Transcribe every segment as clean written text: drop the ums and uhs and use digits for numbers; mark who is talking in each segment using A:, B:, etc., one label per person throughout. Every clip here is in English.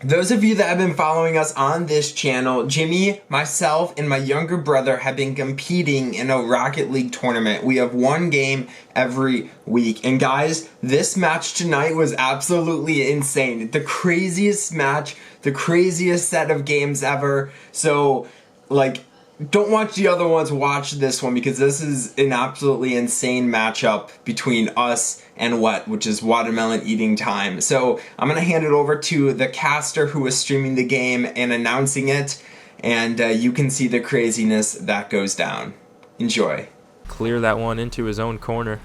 A: Those of you that have been following us on this channel, Jimmy, myself, and my younger brother have been competing in a Rocket League tournament. We have one game every week. And guys, this match tonight was absolutely insane. The craziest match, the craziest set of games ever. So, like, don't watch the other ones, watch this one, because this is an absolutely insane matchup between us and Wet, which is Watermelon Eating Time. So I'm going to hand it over to the caster who is streaming the game and announcing it, and you can see the craziness that goes down. Enjoy.
B: Clear that one into his own corner.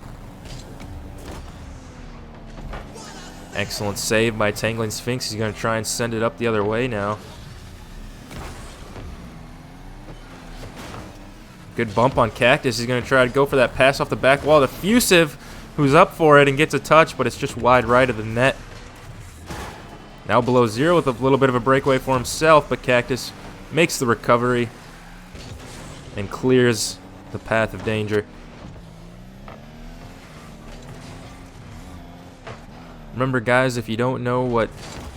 B: Excellent save by Tangling Sphinx. He's going to try and send it up the other way now. Good bump on Cactus. He's going to try to go for that pass off the back wall. Diffusive, who's up for it and gets a touch, but it's just wide right of the net. Now below zero with a little bit of a breakaway for himself, but Cactus makes the recovery and clears the path of danger. Remember, guys, if you don't know what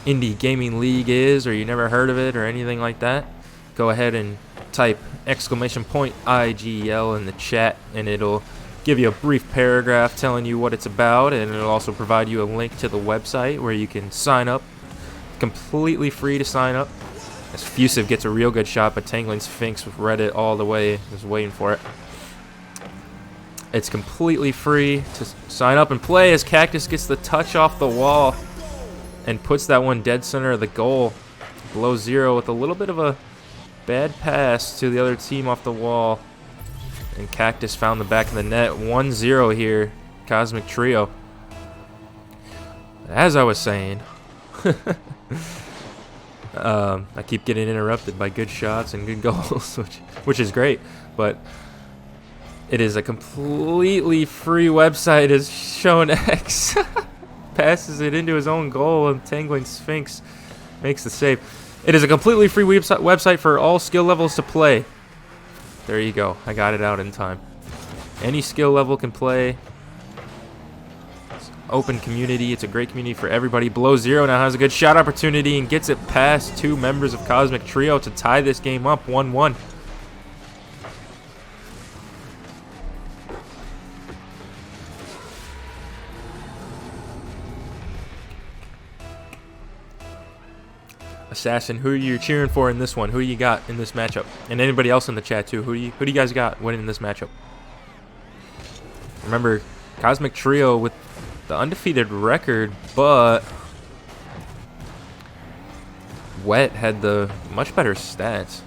B: Indie Gaming League is, or you never heard of it or anything like that, go ahead and type !IGL in the chat, and it'll give you a brief paragraph telling you what it's about, and it'll also provide you a link to the website where you can sign up. Completely free to sign up. As Fusive gets a real good shot, but Tangling Sphinx read it all the way, was waiting for it. It's completely free to sign up and play as Cactus gets the touch off the wall and puts that one dead center of the goal. Below zero with a little bit of a bad pass to the other team off the wall. And Cactus found the back of the net. 1-0 here. CosmicTrio. As I was saying, I keep getting interrupted by good shots and good goals, which is great. But it is a completely free website, as shown X. Passes it into his own goal, and Tangling Sphinx makes the save. It is a completely free website for all skill levels to play. There you go. I got it out in time. Any skill level can play. It's open community. It's a great community for everybody. Below zero now has a good shot opportunity and gets it past two members of CosmicTrio to tie this game up 1-1. Assassin, who are you cheering for in this one? Who do you got in this matchup? And anybody else in the chat too. Who do you guys got winning this matchup? Remember, CosmicTrio with the undefeated record, but Wet had the much better stats.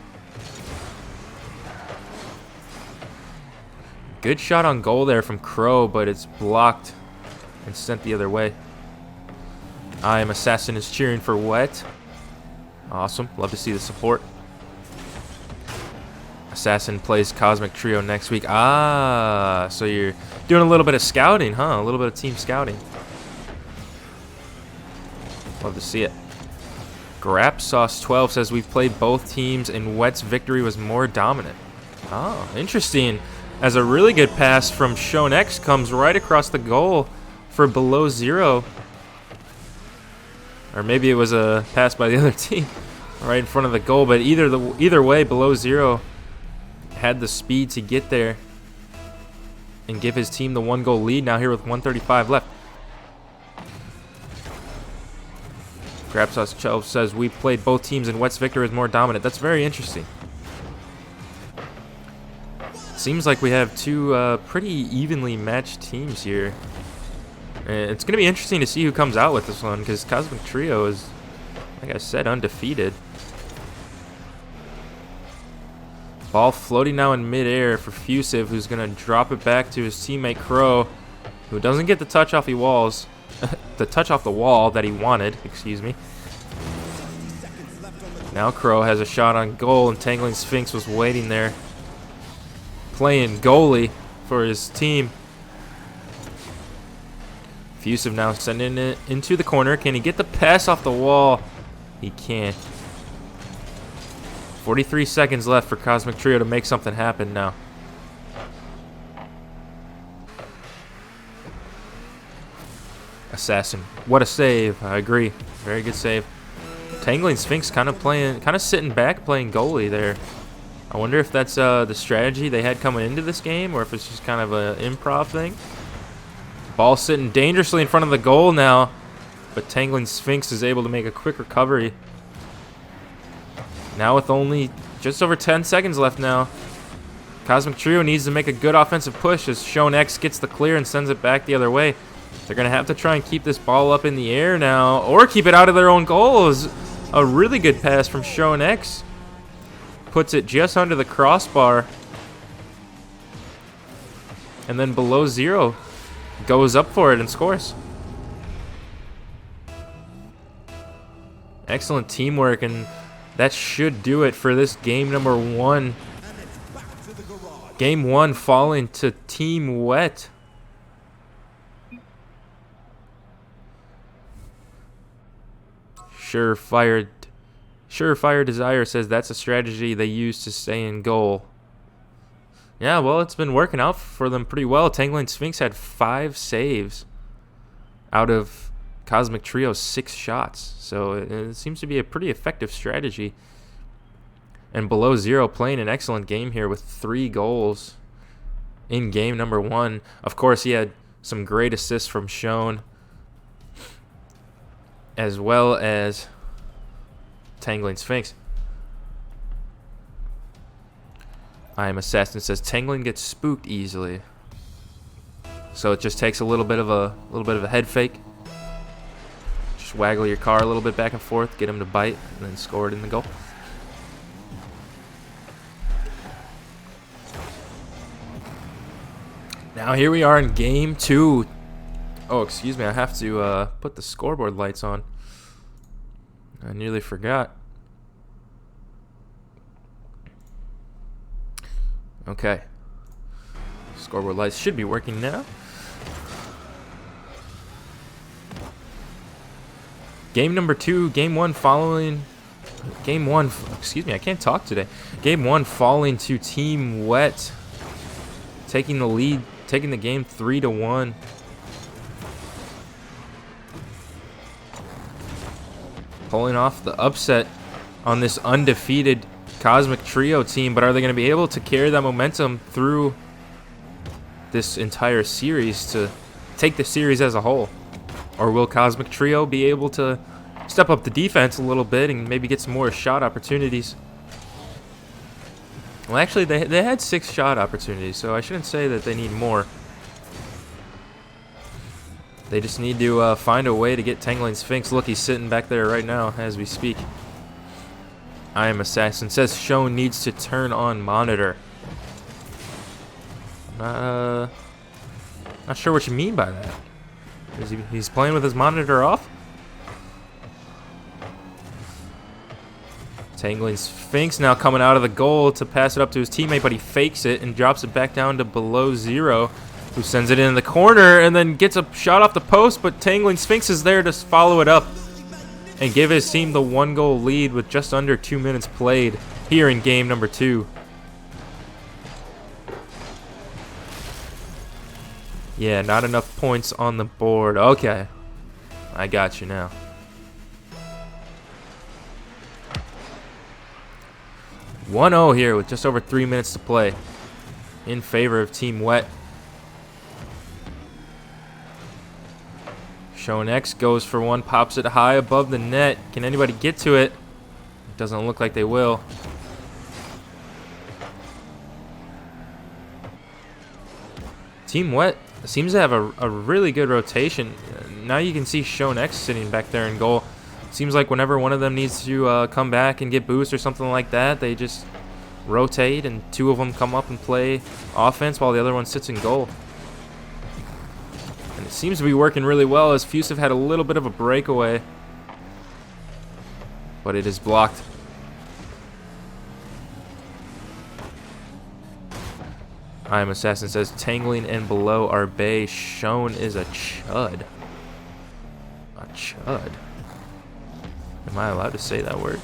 B: Good shot on goal there from Crow, but it's blocked and sent the other way. I am Assassin is cheering for Wet. Awesome. Love to see the support. Assassin plays CosmicTrio next week. Ah, so you're doing a little bit of scouting, huh? A little bit of team scouting. Love to see it. Grapsauce12 says we've played both teams and Wet's victory was more dominant. Oh, interesting. As a really good pass from Shown X comes right across the goal for below zero. Or maybe it was a pass by the other team right in front of the goal. But either way, below zero had the speed to get there and give his team the 1-goal lead now here with 1:35 left. Grapsauce12 says we played both teams and Wet's victory is more dominant. That's very interesting. Seems like we have two pretty evenly matched teams here. It's going to be interesting to see who comes out with this one, because CosmicTrio is, like I said, undefeated. Ball floating now in midair for Fusive, who's going to drop it back to his teammate Crow, who doesn't get the touch off the walls, the touch off the wall that he wanted, excuse me. Now Crow has a shot on goal, and Tangling Sphinx was waiting there, playing goalie for his team. Fusive now sending it into the corner. Can he get the pass off the wall? He can't. 43 seconds left for CosmicTrio to make something happen now. Assassin. What a save. I agree. Very good save. Tangling Sphinx kind of sitting back playing goalie there. I wonder if that's the strategy they had coming into this game, or if it's just kind of an improv thing. Ball sitting dangerously in front of the goal now, but Tangling Sphinx is able to make a quick recovery. Now with only just over 10 seconds left now, CosmicTrio needs to make a good offensive push as Shown X gets the clear and sends it back the other way. They're going to have to try and keep this ball up in the air now, or keep it out of their own goal. It was a really good pass from Shown X. Puts it just under the crossbar. And then below zero goes up for it and scores. Excellent teamwork, and that should do it for this game number 1. Game 1 falling to Team Wet. Surefire Desire says that's a strategy they use to stay in goal. Yeah, well, it's been working out for them pretty well. Tangling Sphinx had 5 saves out of CosmicTrio's 6 shots. So it seems to be a pretty effective strategy. And below zero playing an excellent game here with 3 goals in game number 1. Of course, he had some great assists from Shown, as well as Tangling Sphinx. I Am Assassin says Tangling gets spooked easily, so it just takes a little bit of a head fake. Just waggle your car a little bit back and forth, get him to bite, and then score it in the goal. Now here we are in game 2. Oh, excuse me, I have to put the scoreboard lights on. I nearly forgot. Okay. Scoreboard lights should be working now. Game number 2, game 1 following. Game 1, excuse me, I can't talk today. Game 1 falling to Team Wet, taking the lead, taking the game 3-1. Pulling off the upset on this undefeated CosmicTrio team, but are they going to be able to carry that momentum through this entire series to take the series as a whole? Or will CosmicTrio be able to step up the defense a little bit and maybe get some more shot opportunities? Well, actually, they had 6 shot opportunities, so I shouldn't say that they need more. They just need to find a way to get Tangling Sphinx. Look, he's sitting back there right now as we speak. I Am Assassin says Shown needs to turn on monitor. Not sure what you mean by that. He's playing with his monitor off? Tangling Sphinx now coming out of the goal to pass it up to his teammate, but he fakes it and drops it back down to below zero, who sends it in the corner and then gets a shot off the post, but Tangling Sphinx is there to follow it up and give his team the 1-goal lead with just under 2 minutes played here in game number 2. Yeah, not enough points on the board. Okay, I got you now. (1-0) here with just over 3 minutes to play in favor of Team Wet. Shown X goes for one, pops it high above the net. Can anybody get to it? It doesn't look like they will. Team Wet seems to have a really good rotation. Now you can see Shown X sitting back there in goal. Seems like whenever one of them needs to come back and get boost or something like that, they just rotate and 2 of them come up and play offense while the other one sits in goal. And it seems to be working really well as Fusive had a little bit of a breakaway, but it is blocked. I Am Assassin says Tangling and below are Bay. Shown is a chud. A chud. Am I allowed to say that word?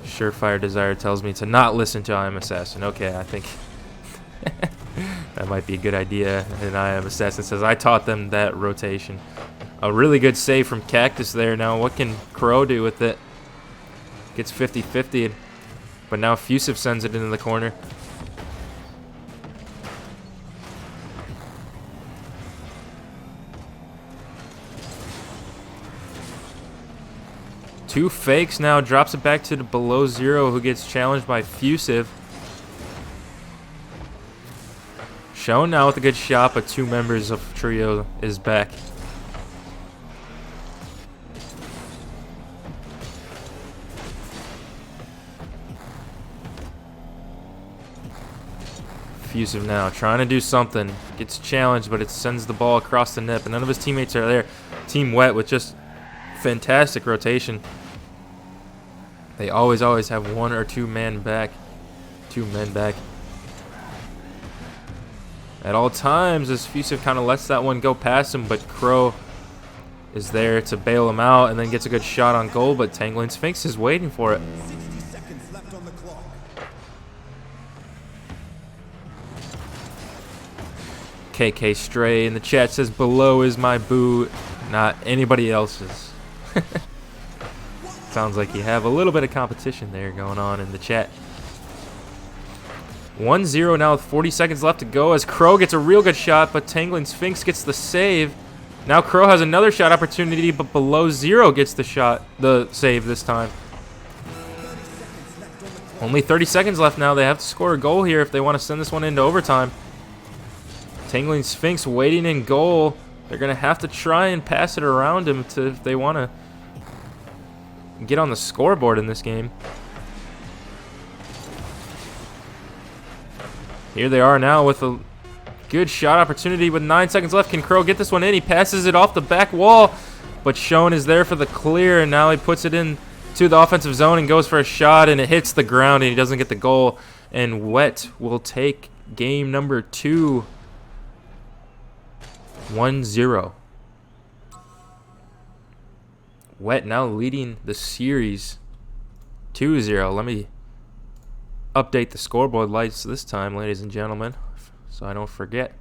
B: Surefire Desire tells me to not listen to I Am Assassin. Okay, I think that might be a good idea. And I Am Assassin says I taught them that rotation. A really good save from Cactus there. Now what can Crow do with it? Gets 50-50'd. But now Fusive sends it into the corner. Two fakes now, drops it back to the below zero, who gets challenged by Fusive. Shown now with a good shot, but two members of Trio is back. Fusive now trying to do something. Gets challenged, but it sends the ball across the net, but none of his teammates are there. Team Wet with just fantastic rotation. They always have one or two men back. At all times, as Fusive kind of lets that one go past him, but Crow is there to bail him out and then gets a good shot on goal, but Tangling Sphinx is waiting for it.
C: 60 seconds left on the clock.
B: KK Stray in the chat says, below is my boot, not anybody else's. Sounds like you have a little bit of competition there going on in the chat. 1-0 now with 40 seconds left to go as Crow gets a real good shot, but Tangling Sphinx gets the save. Now Crow has another shot opportunity, but below zero gets the save this time. Only 30 seconds left now. They have to score a goal here if they want to send this one into overtime. Tangling Sphinx waiting in goal. They're going to have to try and pass it around him if they want to get on the scoreboard in this game. Here they are now with a good shot opportunity with 9 seconds left. Can Crow get this one in? He passes it off the back wall, but Shone is there for the clear, and now he puts it in to the offensive zone and goes for a shot, and it hits the ground, and he doesn't get the goal. And Wet will take game number 2. 1-0. Wet now leading the series 2-0. Let me update the scoreboard lights this time, ladies and gentlemen, so I don't forget.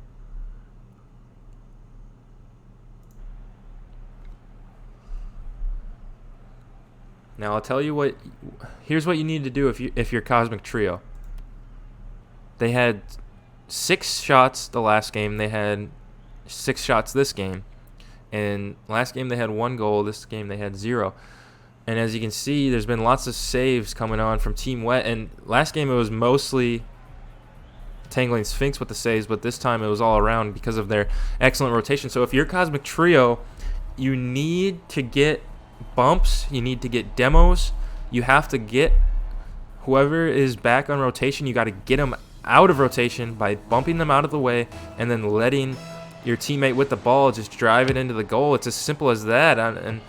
B: Now I'll tell you what. Here's what you need to do if you're Cosmic Trio. They had 6 shots the last game. They had 6 shots this game. And last game they had 1 goal. This game they had 0. And as you can see, there's been lots of saves coming on from Team Wet. And last game it was mostly Tangling Sphinx with the saves, but this time it was all around because of their excellent rotation. So if you're Cosmic Trio, you need to get bumps. You need to get demos. You have to get whoever is back on rotation. You got to get them out of rotation by bumping them out of the way and then letting your teammate with the ball just drive it into the goal. It's as simple as that. And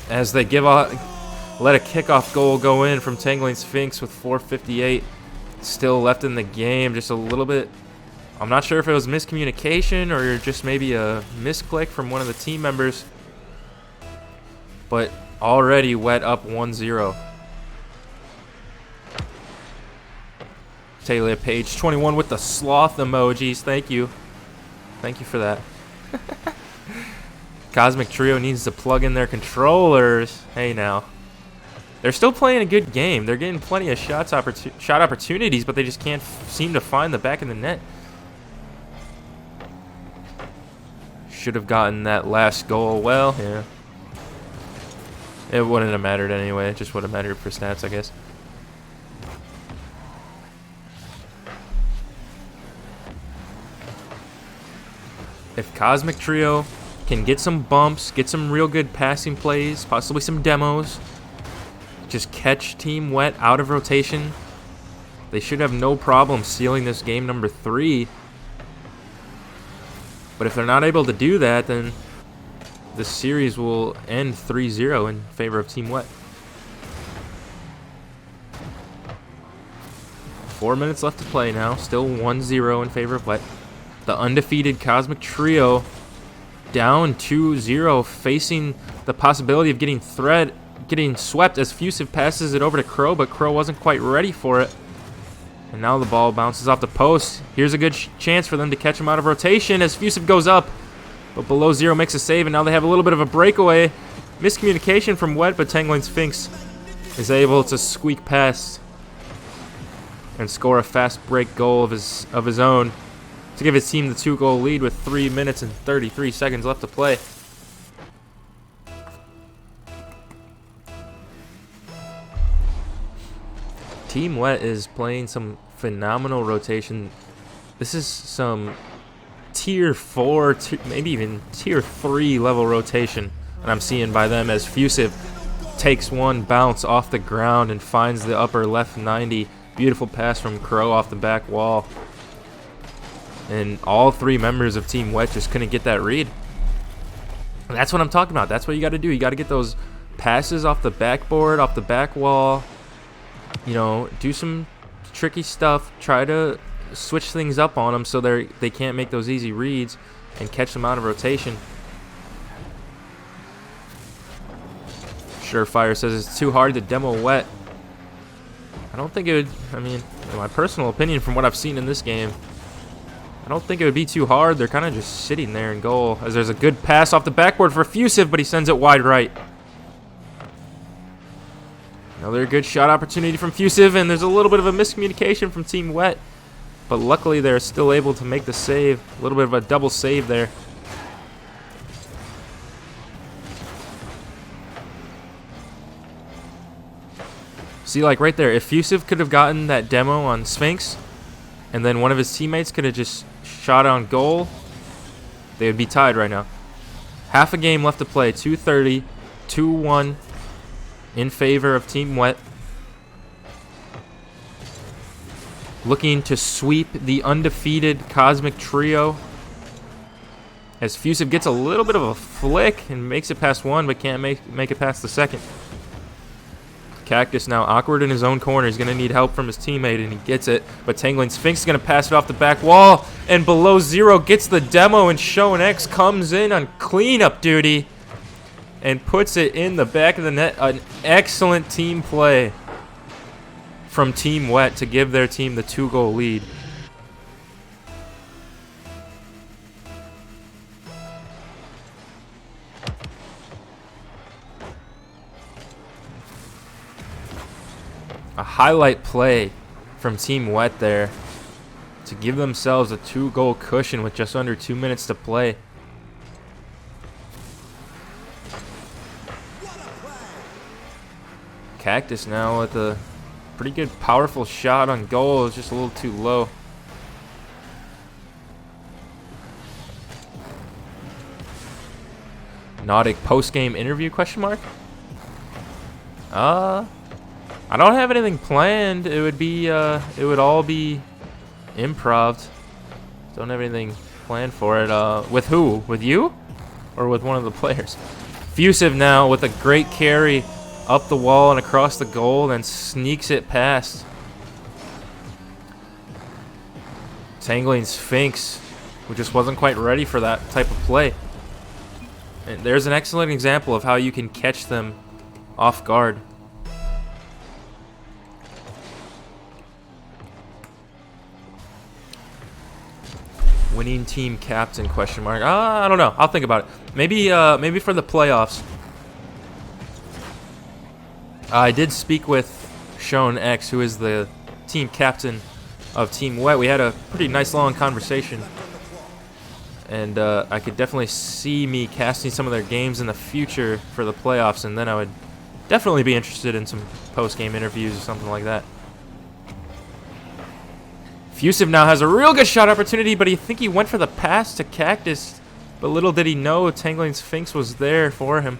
B: as they let a kickoff goal go in from Tangling Sphinx with 4:58 still left in the game, just a little bit. I'm not sure if it was miscommunication or just maybe a misclick from one of the team members, but already Wet up 1-0. Taylor Page 21 with the sloth emojis. Thank you for that. Cosmic Trio needs to plug in their controllers. Hey now, they're still playing a good game. They're getting plenty of shot opportunities, but they just can't seem to find the back of the net. Should have gotten that last goal. Well, yeah, it wouldn't have mattered anyway. It just would have mattered for stats, I guess. If Cosmic Trio can get some bumps, get some real good passing plays, possibly some demos, just catch Team Wet out of rotation, they should have no problem sealing this game number 3. But if they're not able to do that, then the series will end 3-0 in favor of Team Wet. 4 minutes left to play now. Still 1-0 in favor of Wet. The undefeated Cosmic Trio down 2-0, facing the possibility of getting swept as Fusive passes it over to Crow, but Crow wasn't quite ready for it. And now the ball bounces off the post. Here's a good chance for them to catch him out of rotation as Fusive goes up. But below zero makes a save, and now they have a little bit of a breakaway. Miscommunication from Wet, but Tangling Sphinx is able to squeak past and score a fast break goal of his own to give his team the 2-goal lead with 3 minutes and 33 seconds left to play. Team Wet is playing some phenomenal rotation. This is some tier 4, maybe even tier 3 level rotation that I'm seeing by them, as Fusive takes one bounce off the ground and finds the upper left 90. Beautiful pass from Crow off the back wall. And all 3 members of Team Wet just couldn't get that read. And that's what I'm talking about. That's what you got to do. You got to get those passes off the backboard, off the back wall. You know, do some tricky stuff. Try to switch things up on them so they can't make those easy reads and catch them out of rotation. Surefire says it's too hard to demo Wet. I don't think it would, I mean, in my personal opinion from what I've seen in this game, I don't think it would be too hard. They're kind of just sitting there in goal, as there's a good pass off the backboard for Fusive, but he sends it wide right. Another good shot opportunity from Fusive, and there's a little bit of a miscommunication from Team Wet, but luckily they're still able to make the save. A little bit of a double save there. See, like right there, if Fusive could have gotten that demo on Sphinx, and then one of his teammates could have just shot on goal, they would be tied right now. Half a game left to play. 2:30, 2-1 in favor of Team Wet. Looking to sweep the undefeated Cosmic Trio, as Fusive gets a little bit of a flick and makes it past one, but can't make it past the second. Cactus now awkward in his own corner. He's going to need help from his teammate, and he gets it. But Tangling Sphinx is going to pass it off the back wall, and below zero gets the demo, and Show and X comes in on cleanup duty and puts it in the back of the net. An excellent team play from Team Wet to give their team the 2-goal lead. A highlight play from Team Wet there to give themselves a 2-goal cushion with just under 2 minutes to play. Cactus now with a pretty good powerful shot on goal. It's just a little too low. Nautic post-game interview question mark? I don't have anything planned. It would all be improv. Don't have anything planned for it. With who? With you? Or with one of the players? Fusive now with a great carry up the wall and across the goal, then sneaks it past Tangling Sphinx, who just wasn't quite ready for that type of play. And there's an excellent example of how you can catch them off guard. Winning team captain question mark. I don't know. I'll think about it. Maybe for the playoffs. I did speak with Shone X, who is the team captain of Team Wet. We had a pretty nice long conversation, and I could definitely see me casting some of their games in the future for the playoffs, and then I would definitely be interested in some post-game interviews or something like that. Fusive now has a real good shot opportunity, but I think he went for the pass to Cactus, but little did he know Tangling Sphinx was there for him.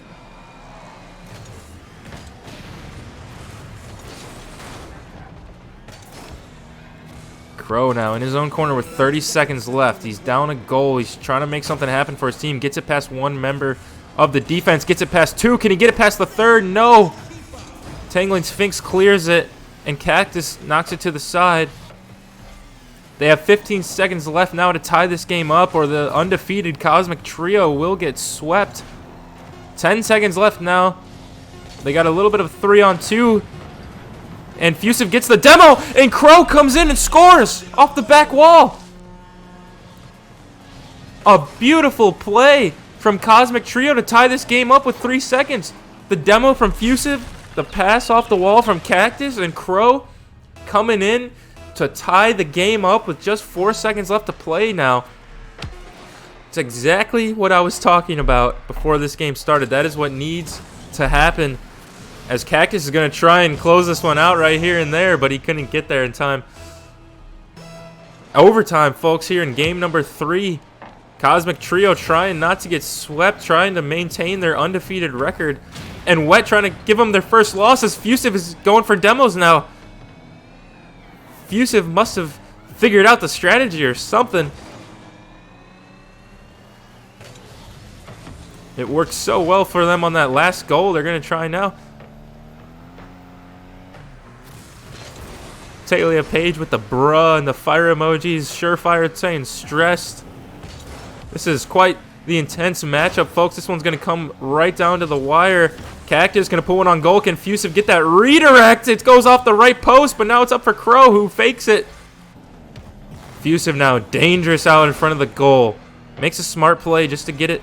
B: Crow now in his own corner with 30 seconds left. He's down a goal. He's trying to make something happen for his team. Gets it past one member of the defense. Gets it past two. Can he get it past the third? No. Tangling Sphinx clears it, and Cactus knocks it to the side. They have 15 seconds left now to tie this game up, or the undefeated Cosmic Trio will get swept. 10 seconds left now. They got a little bit of 3-on-2. And Fusive gets the demo, and Crow comes in and scores off the back wall. A beautiful play from CosmicTrio to tie this game up with 3 seconds. The demo from Fusive, the pass off the wall from Cactus, and Crow coming in to tie the game up with just 4 seconds left to play now. It's exactly what I was talking about before this game started. That is what needs to happen, as Cactus is going to try and close this one out right here and there, but he couldn't get there in time. Overtime, folks, here in game number 3. CosmicTrio trying not to get swept, trying to maintain their undefeated record. And Wet trying to give them their first loss, as Fusive is going for demos now. Fusive must have figured out the strategy or something. It worked so well for them on that last goal. They're going to try now. Talia Page with the bruh and the fire emojis. Surefire saying stressed. This is quite the intense matchup, folks. This one's going to come right down to the wire. Cactus going to put one on goal. Can Fusive get that redirect? It goes off the right post, but now it's up for Crow, who fakes it. Fusive now dangerous out in front of the goal. Makes a smart play just to get it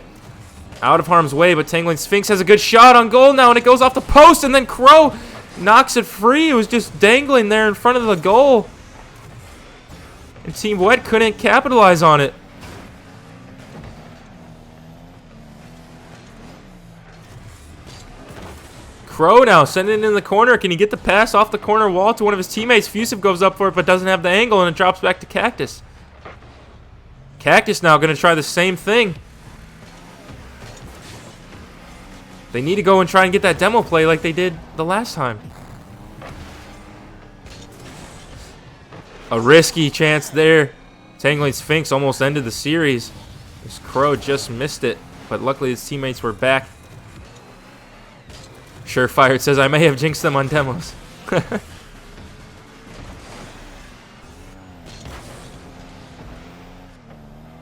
B: out of harm's way, but Tangling Sphinx has a good shot on goal now, and it goes off the post, and then Crow knocks it free. It was just dangling there in front of the goal, and Team Wet couldn't capitalize on it. Crow now sending it in the corner. Can he get the pass off the corner wall to one of his teammates? Fusive goes up for it, but doesn't have the angle, and it drops back to Cactus. Cactus now going to try the same thing. They need to go and try and get that demo play like they did the last time. A risky chance there. Tangling Sphinx almost ended the series. This Crow just missed it, but luckily his teammates were back. Surefire says, I may have jinxed them on demos.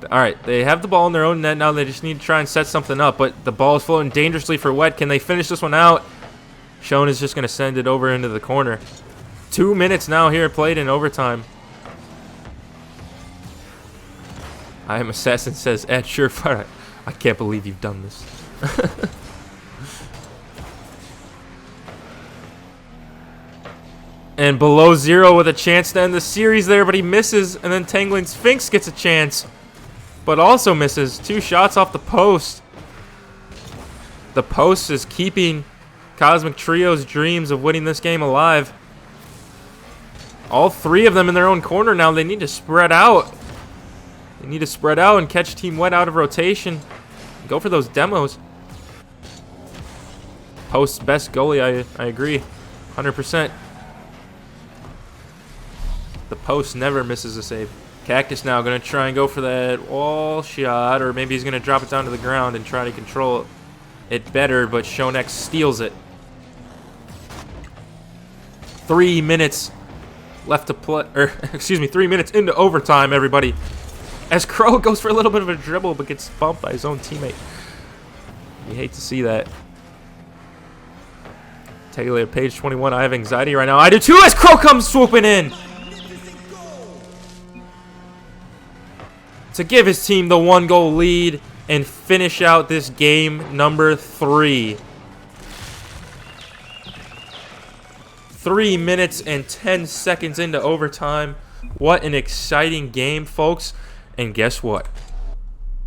B: Alright, they have the ball in their own net now. They just need to try and set something up, but the ball is floating dangerously for Wet. Can they finish this one out? Shone is just going to send it over into the corner. 2 minutes now here played in overtime. I am Assassin says, at Surefire, I can't believe you've done this. And below zero with a chance to end the series there, but he misses, and then Tangling Sphinx gets a chance, but also misses. 2 shots off the post. The post is keeping CosmicTrio's dreams of winning this game alive. All 3 of them in their own corner now. They need to spread out. They need to spread out and catch Team Wet out of rotation. Go for those demos. Post's best goalie, I agree. 100%. The post never misses a save. Cactus now going to try and go for that wall shot, or maybe he's going to drop it down to the ground and try to control it better, but Shonex steals it. 3 minutes left to play, or excuse me, 3 minutes into overtime, everybody. As Crow goes for a little bit of a dribble, but gets bumped by his own teammate. You hate to see that. Taylor, page 21, I have anxiety right now. I do too, as Crow comes swooping in to give his team the 1-goal lead and finish out this game number 3. 3 minutes and 10 seconds into overtime. What an exciting game, folks. And guess what?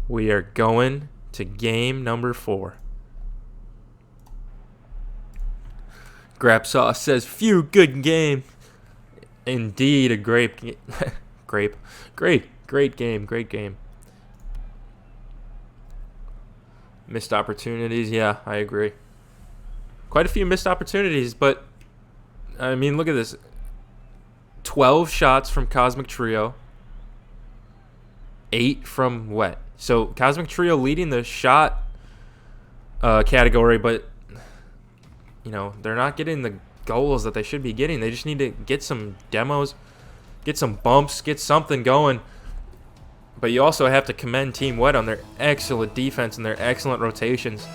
B: We are going to game number 4. Grapsauce says, "Phew, good game." Indeed, a great game. Great game. Missed opportunities. Yeah, I agree. Quite a few missed opportunities, but I mean, look at this. 12 shots from CosmicTrio. 8 from Wet. So CosmicTrio leading the shot category, but you know, they're not getting the goals that they should be getting. They just need to get some demos, get some bumps, get something going. But you also have to commend Team Wet on their excellent defense and their excellent rotations.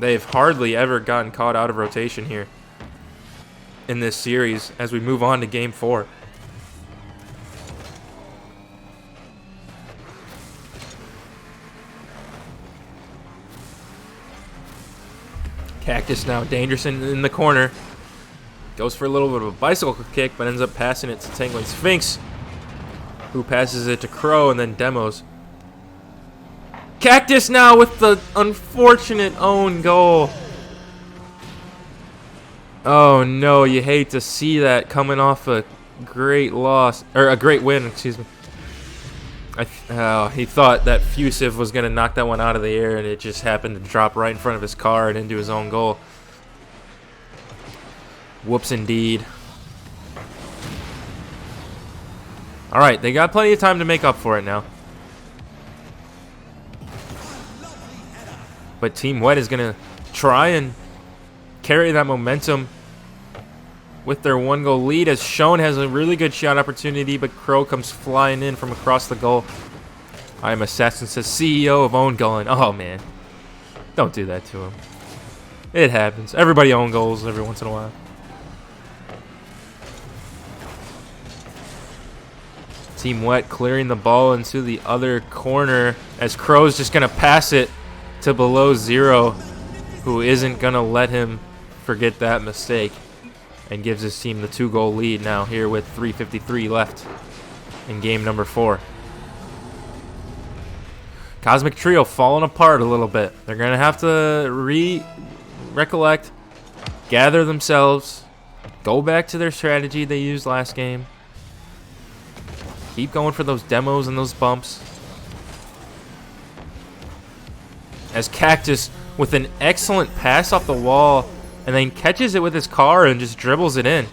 B: They've hardly ever gotten caught out of rotation here in this series as we move on to game 4. Cactus now dangerous in the corner. Goes for a little bit of a bicycle kick, but ends up passing it to Tangling Sphinx, who passes it to Crow and then demos. Cactus now with the unfortunate own goal. Oh no, you hate to see that coming off a great loss, or a great win, excuse me. He thought that Fusive was going to knock that one out of the air, and it just happened to drop right in front of his car and into his own goal. Whoops indeed. Alright, they got plenty of time to make up for it now. But Team Wet is going to try and carry that momentum with their 1-goal lead, as Shone has a really good shot opportunity, but Crow comes flying in from across the goal. I am Assassin says CEO of own goaling. Oh man, don't do that to him. It happens. Everybody own goals every once in a while. Team Wet clearing the ball into the other corner, as Crow's just going to pass it to below zero, who isn't going to let him forget that mistake, and gives his team the 2-goal lead now here with 3:53 left in game number 4. CosmicTrio falling apart a little bit. They're going to have to recollect, gather themselves, go back to their strategy they used last game. Keep going for those demos and those bumps. As Cactus with an excellent pass off the wall, and then catches it with his car and just dribbles it in.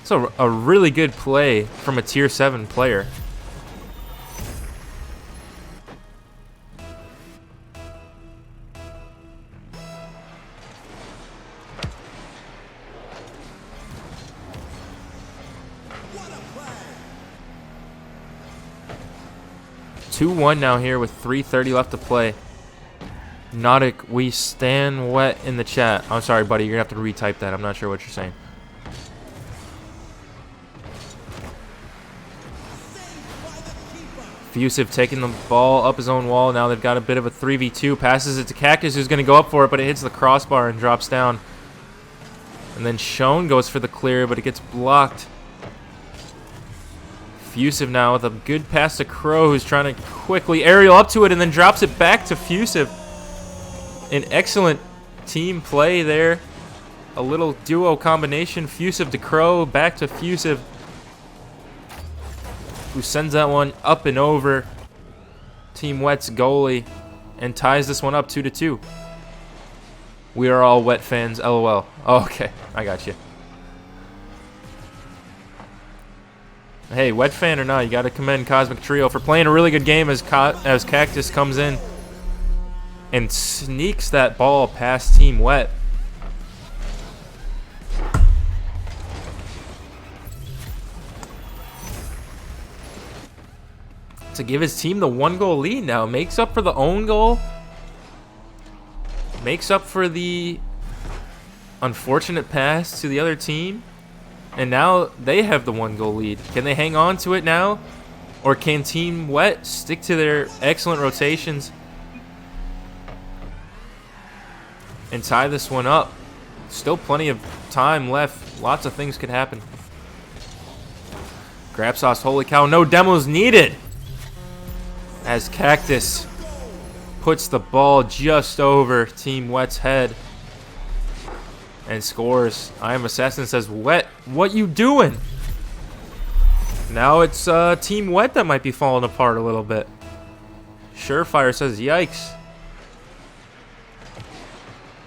B: It's a really good play from a tier 7 player.
C: What a play!
B: 2-1 now here with 3:30 left to play. Nautic, we stand Wet in the chat. I'm sorry, buddy. You're going to have to retype that. I'm not sure what you're saying. Fusive taking the ball up his own wall. Now they've got a bit of a 3v2. Passes it to Cactus, who's going to go up for it, but it hits the crossbar and drops down. And then Shone goes for the clear, but it gets blocked. Fusive now with a good pass to Crow, who's trying to quickly aerial up to it and then drops it back to Fusive. An excellent team play there. A little duo combination. Fusive to Crow, back to Fusive, who sends that one up and over Team Wet's goalie and ties this one up 2-2. We are all Wet fans, LOL. Oh, okay, I got you. Hey, Wet fan or not, you got to commend CosmicTrio for playing a really good game as Cactus comes in and sneaks that ball past Team Wet. To give his team the 1-goal lead now. Makes up for the own goal. Makes up for the unfortunate pass to the other team. And now they have the 1-goal lead. Can they hang on to it now? Or can Team Wet stick to their excellent rotations and tie this one up? Still plenty of time left. Lots of things could happen. Grab sauce, holy cow. No demos needed. As Cactus puts the ball just over Team Wet's head and scores. I am Assassin says, Wet, what you doing? Now it's Team Wet that might be falling apart a little bit. Surefire says, yikes.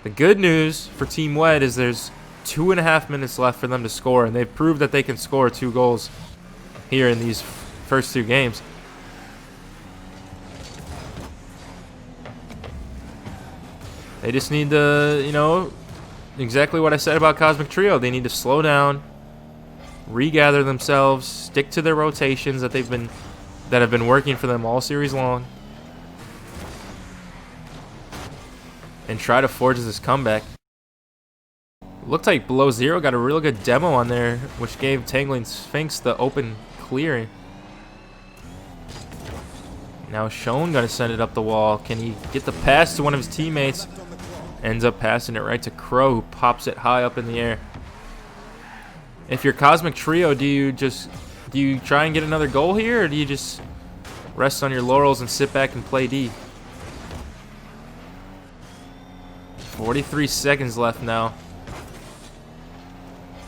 B: The good news for Team Wet is there's 2.5 minutes left for them to score, and they've proved that they can score 2 goals here in these first 2 games. They just need to, you know, exactly what I said about CosmicTrio. They need to slow down, regather themselves, stick to their rotations that have been working for them all series long, and try to forge this comeback. Looked like Below Zero got a real good demo on there, which gave Tangling Sphinx the open clearing. Now Schoen gonna send it up the wall. Can he get the pass to one of his teammates? Ends up passing it right to Crow, who pops it high up in the air. If you're CosmicTrio, do you try and get another goal here, or do you just rest on your laurels and sit back and play D? 43 seconds left now.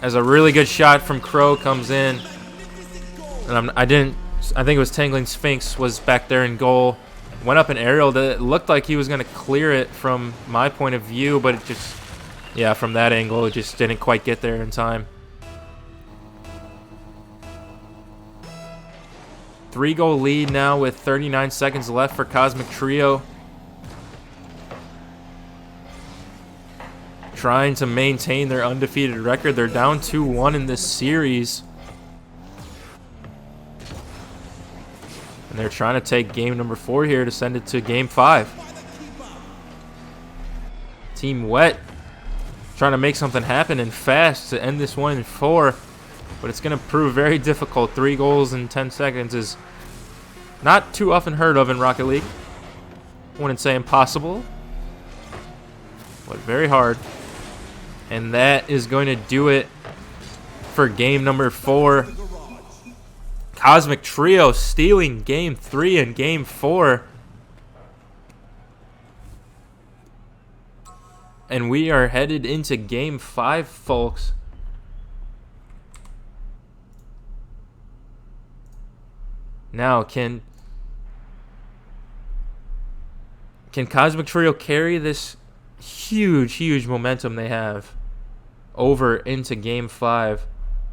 B: As a really good shot from Crow comes in. And I think it was Tangling Sphinx was back there in goal. Went up an aerial that looked like he was going to clear it from my point of view, but it just, yeah, from that angle, it just didn't quite get there in time. 3-goal lead now with 39 seconds left for CosmicTrio. Trying to maintain their undefeated record. They're down 2-1 in this series. And they're trying to take game number 4 here to send it to game 5. Team Wet trying to make something happen and fast to end this one in 4. But it's going to prove very difficult. 3 goals in 10 seconds is not too often heard of in Rocket League. I wouldn't say impossible, but very hard. And that is going to do it for game number 4. CosmicTrio stealing game 3 and game 4. And we are headed into game 5, folks. Now, can CosmicTrio carry this huge momentum they have over into game 5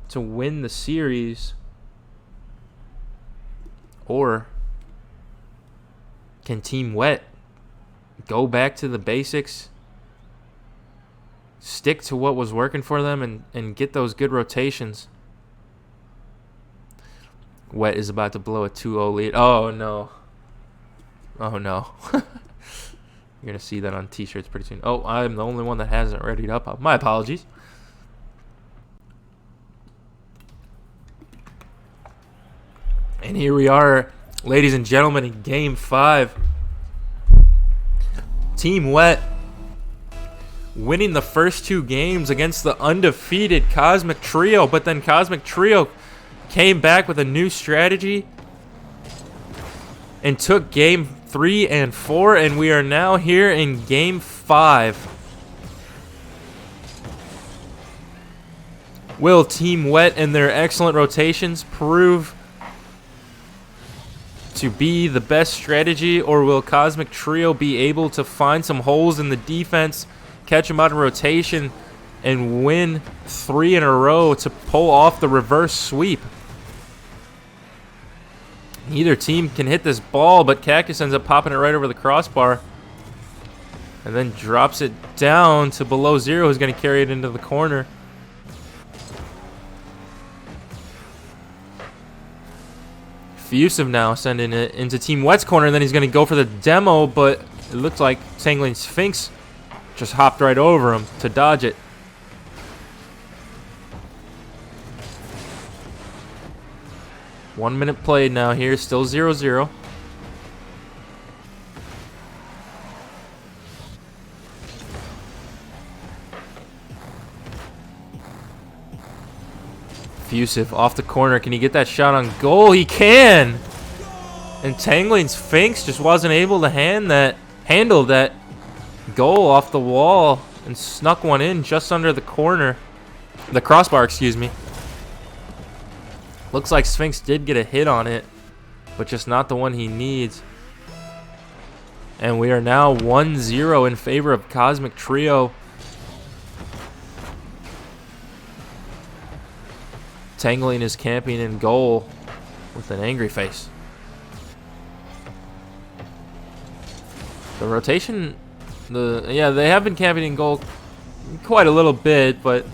B: to win the series? Or can Team Wet go back to the basics, stick to what was working for them, and get those good rotations? Wet is about to blow a 2-0 lead. Oh, no. Oh, no. You're going to see that on t-shirts pretty soon. Oh, I'm the only one that hasn't readied up. My apologies. And here we are, ladies and gentlemen, in game 5. Team Wet winning the first 2 games against the undefeated CosmicTrio, but then CosmicTrio came back with a new strategy and took game 3 and 4, and we are now here in game 5. Will Team Wet and their excellent rotations prove to be the best strategy, or will CosmicTrio be able to find some holes in the defense, catch them out of rotation, and win 3 in a row to pull off the reverse sweep? Neither team can hit this ball, but Cactus ends up popping it right over the crossbar and then drops it down to below 0, who's going to carry it into the corner. Fusive now sending it into Team Wet's corner, and then he's going to go for the demo, but it looks like Tangling Sphinx just hopped right over him to dodge it. One minute played now here, still 0-0. Fusive off the corner. Can he get that shot on goal? He can! And Tangling Sphinx just wasn't able to handle that goal off the wall and snuck one in just under the corner. The crossbar, excuse me. Looks like Sphinx did get a hit on it, but just not the one he needs. And we are now 1-0 in favor of CosmicTrio. Tangling is camping in goal with an angry face. The rotation, they have been camping in goal quite a little bit, but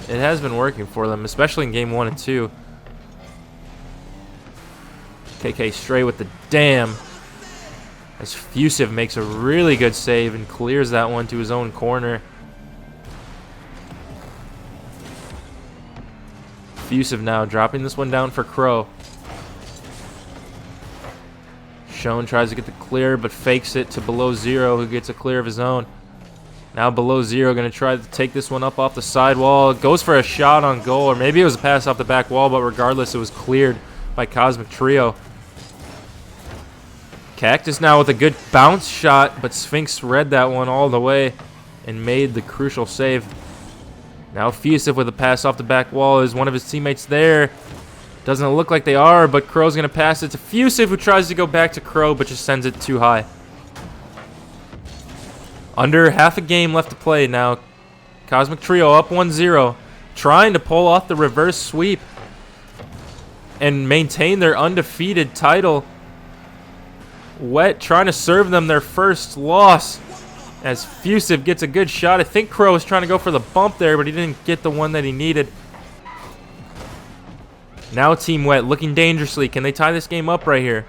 B: it has been working for them, especially in game 1 and 2. KK Stray with the dam, as Fusive makes a really good save and clears that one to his own corner. Fusive now dropping this one down for Crow. Shone tries to get the clear, but fakes it to below zero, who gets a clear of his own. Now below zero, going to try to take this one up off the sidewall. Goes for a shot on goal, or maybe it was a pass off the back wall, but regardless, it was cleared by CosmicTrio. Cactus now with a good bounce shot, but Sphinx read that one all the way and made the crucial save. Now Fusive with a pass off the back wall. Is one of his teammates there? Doesn't look like they are, but Crow's going to pass it to Fusive, who tries to go back to Crow, but just sends it too high. Under half a game left to play now. CosmicTrio up 1-0, trying to pull off the reverse sweep and maintain their undefeated title. Wet trying to serve them their first loss as Fusive gets a good shot. I think Crow was trying to go for the bump there, but he didn't get the one that he needed. Now Team Wet looking dangerously. Can they tie this game up right here?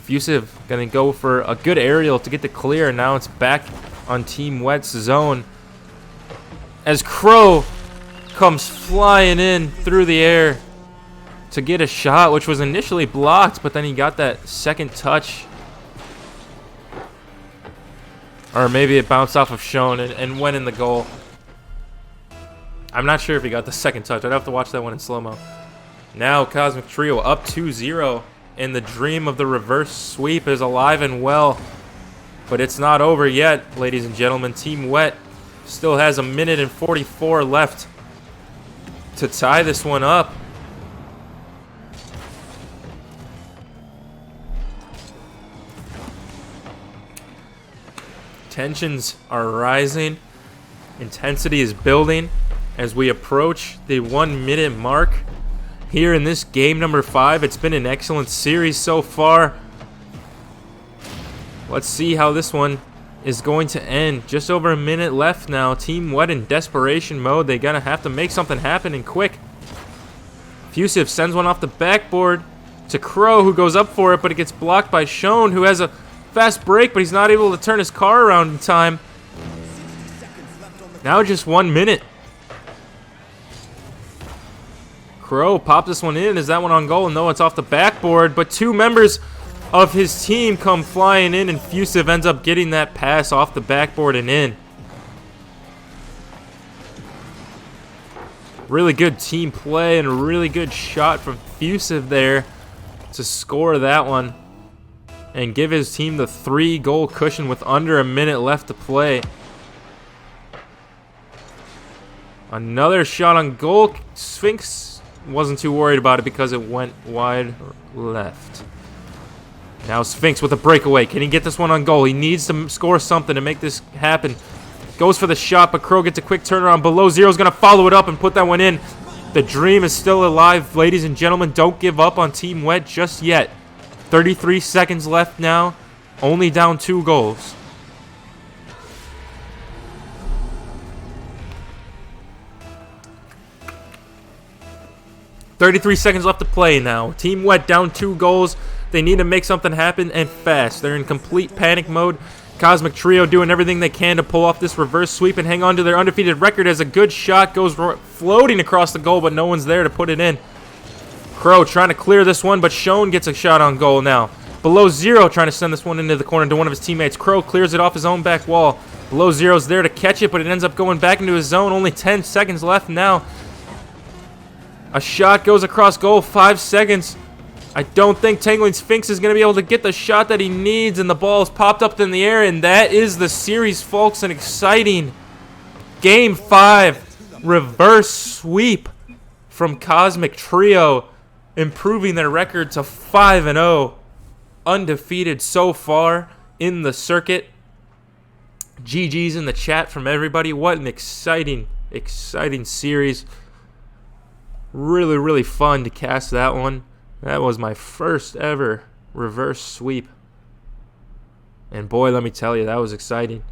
B: Fusive going to go for a good aerial to get the clear. Now it's back on Team Wet's zone as Crow comes flying in through the air to get a shot, which was initially blocked, but then he got that second touch. Or maybe it bounced off of Shone and went in the goal. I'm not sure if he got the second touch. I'd have to watch that one in slow-mo. Now CosmicTrio up 2-0, and the dream of the reverse sweep is alive and well. But it's not over yet, ladies and gentlemen. Team Wet still has 1 minute and 44 left to tie this one up. Tensions are rising. Intensity is building as we approach the 1 minute mark here in this game number 5. It's been an excellent series so far. Let's see how this one is going to end. Just over 1 minute left now. Team Wet in desperation mode. They're going to have to make something happen and quick. Fusive sends one off the backboard to Crow, who goes up for it, but it gets blocked by Shone, who has a fast break, but he's not able to turn his car around in time. Now just 1 minute. Crow pops this one in. Is that one on goal? No, it's off the backboard, but two members of his team come flying in, and Fusive ends up getting that pass off the backboard and in. Really good team play and a really good shot from Fusive there to score that one and give his team the 3-goal cushion with under 1 minute left to play. Another shot on goal. Sphinx wasn't too worried about it because it went wide left. Now Sphinx with a breakaway. Can he get this one on goal? He needs to score something to make this happen. Goes for the shot, but Crow gets a quick turnaround. Below zero is going to follow it up and put that one in. The dream is still alive, ladies and gentlemen. Don't give up on Team Wet just yet. 33 seconds left now. Only down 2 goals. "33 seconds left to play now. Team Wet down 2 goals. They need to make something happen and fast. They're in complete panic mode. CosmicTrio doing everything they can to pull off this reverse sweep and hang on to their undefeated record as a good shot goes floating across the goal, but no one's there to put it in. Crow trying to clear this one, but Shone gets a shot on goal now. Below zero trying to send this one into the corner to one of his teammates. Crow clears it off his own back wall. Below zero's there to catch it, but it ends up going back into his zone. Only 10 seconds left now. A shot goes across goal, 5 seconds. I don't think Tangling Sphinx is going to be able to get the shot that he needs, and the ball is popped up in the air, and that is the series, folks. An exciting Game 5 reverse sweep from CosmicTrio, improving their record to 5-0, undefeated so far in the circuit. GG's in the chat from everybody. What an exciting series. Really, really fun to cast that one. That was my first ever reverse sweep. And boy, let me tell you, that was exciting.